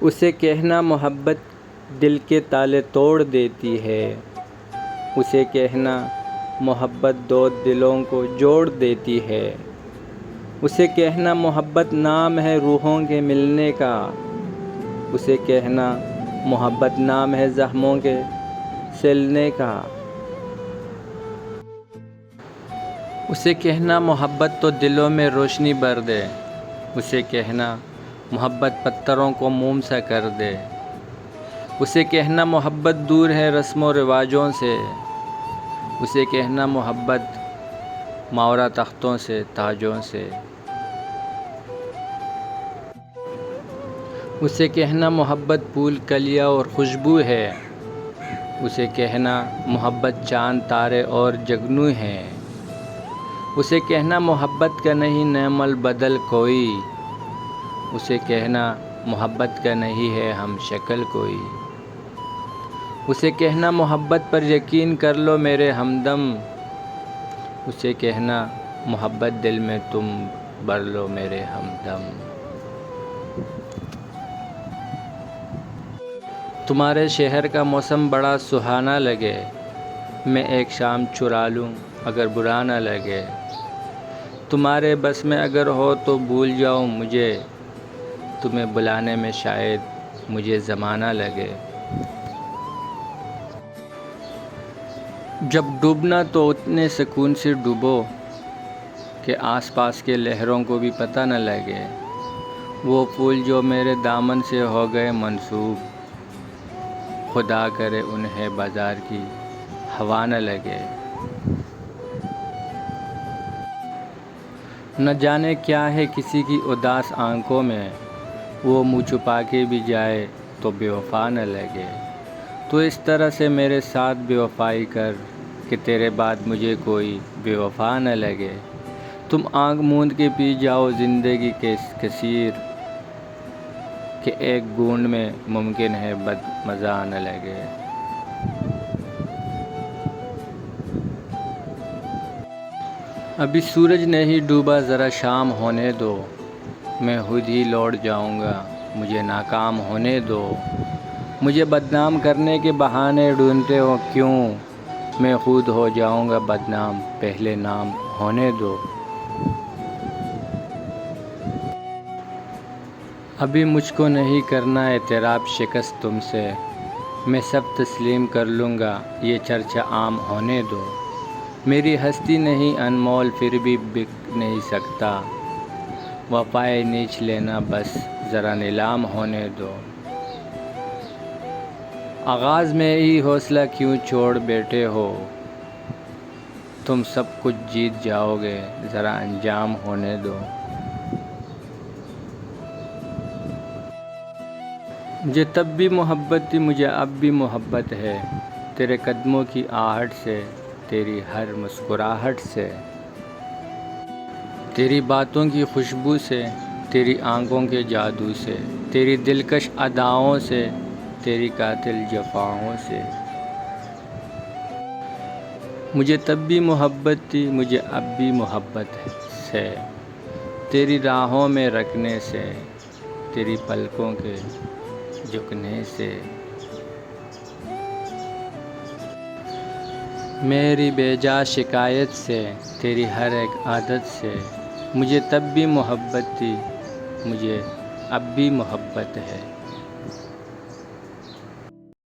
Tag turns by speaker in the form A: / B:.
A: اسے کہنا محبت دل کے تالے توڑ دیتی ہے، اسے کہنا محبت دو دلوں کو جوڑ دیتی ہے، اسے کہنا محبت نام ہے روحوں کے ملنے کا، اسے کہنا محبت نام ہے زخموں کے سلنے کا، اسے کہنا محبت تو دلوں میں روشنی بھر دے، اسے کہنا محبت پتھروں کو موم سا کر دے، اسے کہنا محبت دور ہے رسم و رواجوں سے، اسے کہنا محبت ماورا تختوں سے تاجوں سے، اسے کہنا محبت پھول کلیاں اور خوشبو ہے، اسے کہنا محبت چاند تارے اور جگنو ہے، اسے کہنا محبت کا نہیں نعم البدل کوئی، اسے کہنا محبت کا نہیں ہے ہم شکل کوئی، اسے کہنا محبت پر یقین کر لو میرے ہمدم، اسے کہنا محبت دل میں تم بھر لو میرے ہمدم، تمہارے شہر کا موسم بڑا سہانا لگے، میں ایک شام چرا لوں اگر برا نہ لگے، تمہارے بس میں اگر ہو تو بھول جاؤ مجھے، تمہیں بلانے میں شاید مجھے زمانہ لگے، جب ڈوبنا تو اتنے سکون سے ڈوبو کہ آس پاس کے لہروں کو بھی پتہ نہ لگے، وہ پھول جو میرے دامن سے ہو گئے منسوب، خدا کرے انہیں بازار کی ہوا نہ لگے، نہ جانے کیا ہے کسی کی اداس آنکھوں میں، وہ منہ چھپا کے بھی جائے تو بے وفا نہ لگے، تو اس طرح سے میرے ساتھ بے وفائی کر کہ تیرے بعد مجھے کوئی بے وفا نہ لگے، تم آنکھ موند کے پی جاؤ زندگی کے کثیر کہ ایک گھونٹ میں ممکن ہے بد مزہ نہ لگے، ابھی سورج نہیں ڈوبا ذرا شام ہونے دو، میں خود ہی لوٹ جاؤں گا مجھے ناکام ہونے دو، مجھے بدنام کرنے کے بہانے ڈھونڈتے ہو کیوں، میں خود ہو جاؤں گا بدنام پہلے نام ہونے دو، ابھی مجھ کو نہیں کرنا اعتراف شکست تم سے، میں سب تسلیم کر لوں گا یہ چرچہ عام ہونے دو، میری ہستی نہیں انمول پھر بھی بک نہیں سکتا، وفائے نیچ لینا بس ذرا نیلام ہونے دو، آغاز میں ہی حوصلہ کیوں چھوڑ بیٹھے ہو، تم سب کچھ جیت جاؤ گے ذرا انجام ہونے دو، مجھے تب بھی محبت تھی مجھے اب بھی محبت ہے، تیرے قدموں کی آہٹ سے تیری ہر مسکراہٹ سے، تیری باتوں کی خوشبو سے تیری آنکھوں کے جادو سے، تیری دلکش اداؤں سے تیری قاتل جفاؤں سے، مجھے تب بھی محبت تھی مجھے اب بھی محبت ہے، تیری راہوں میں رکھنے سے تیری پلکوں کے جھکنے سے، میری بے جا شکایت سے تیری ہر ایک عادت سے، مجھے تب بھی محبت تھی مجھے اب بھی محبت ہے۔